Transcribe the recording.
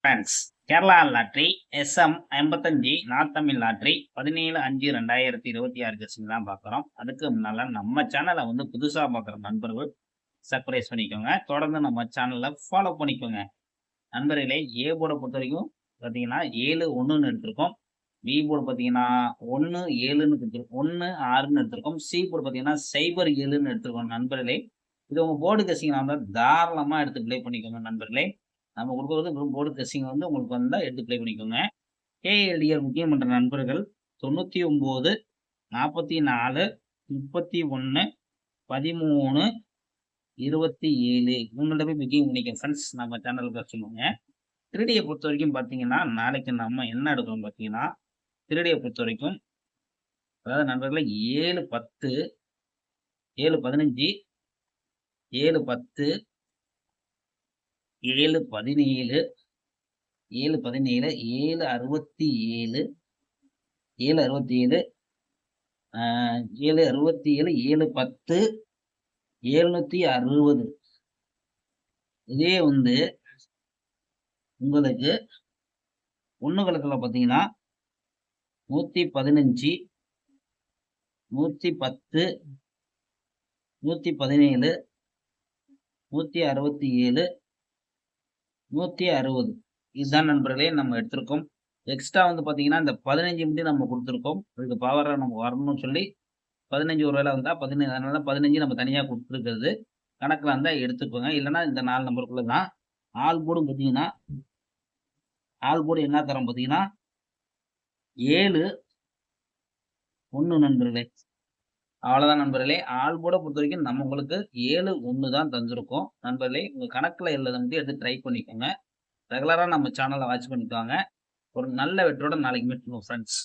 Friends, Kerala lottery SM 55 north Tamil lottery 17/5/2026 guessing தான் பார்க்குறோம். அதுக்கு முன்னால நம்ம சேனலை வந்து புதுசா பார்க்குற நண்பர்கள் சப்ஸ்கிரைப் பண்ணிக்கோங்க. தொடர்ந்து நம்ம சேனலை ஃபாலோ பண்ணிக்கோங்க. நண்பர்களே, ஏ போர்டை பொறுத்த வரைக்கும் பார்த்தீங்கன்னா 7 1ன்னு எடுத்திருக்கோம். பி போர்டு பார்த்தீங்கன்னா 1 7ன்னு எடுத்திருக்கோம். 1 6ன்னு எடுத்திருக்கோம். சி போர்டு பார்த்தீங்கன்னா 0 7ன்னு எடுத்திருக்கோம். நண்பர்களே, இது உங்க போர்டு கெஸ்டிங் வந்து தாராளமா எடுத்து ப்ளே பண்ணிக்கோங்க. நண்பர்களே, நம்ம கொடுக்குறது வெறும் போர்டு கெஸ்டிங் வந்து உங்களுக்கு வந்தா எடுத்து ப்ளே பண்ணிக்கோங்க. கேஎல்டிஆர் புக்கிங் பண்ற நண்பர்கள் 99 44 31 13 27 இவங்கள்ட்ட போய் புக்கிங் பண்ணிக்கோங்க ஃப்ரெண்ட்ஸ். நம்ம சேனலுக்கு சொல்லுங்க. திருடியை பொறுத்த வரைக்கும் பார்த்தீங்கன்னா, நாளைக்கு நம்ம என்ன எடுக்கிறோம் பார்த்தீங்கன்னா, திருடியை பொறுத்த வரைக்கும் அதாவது நண்பர்களே 7 10 7 15 7 10 7 17 7 17 7 67 7 67 7 67 7 10 760. இதே வந்து உங்களுக்கு ஒண்ணு கலத்துல பார்த்தீங்கன்னா 115 110 117 167 160 இதுதான் நண்பர்களே நம்ம எடுத்திருக்கோம். எக்ஸ்ட்ரா வந்து பார்த்தீங்கன்னா இந்த 15 மட்டும் நம்ம கொடுத்துருக்கோம். இதுக்கு பவரா நம்ம வரணும்னு சொல்லி 15 ஒரு வேளை வந்தா 15 அதனால 15 நம்ம தனியா கொடுத்துருக்கிறது. கணக்குல இருந்தா எடுத்துக்கோங்க. இல்லைன்னா இந்த 4 நம்பருக்குள்ள தான். ஆல் போர்டும் பார்த்தீங்கன்னா ஆல் போர்டு என்ன தரோம் பார்த்தீங்கன்னா 7 1 நண்பர்களே. அவ்வளவுதான் நண்பர்களே. ஆல் போர்டை பொறுத்த வரைக்கும் நம்ம உங்களுக்கு 7 1 தான் தந்திருக்கோம். நண்பர்களே, உங்க கணக்குல உள்ளதை வந்து எடுத்து ட்ரை பண்ணிக்கோங்க. ரெகுலரா நம்ம சேனலை வாட்ச் பண்ணிக்கோங்க. ஒரு நல்ல வெற்றியோட நாளைக்கு மீட் பண்ணுவோம் ஃப்ரெண்ட்ஸ்.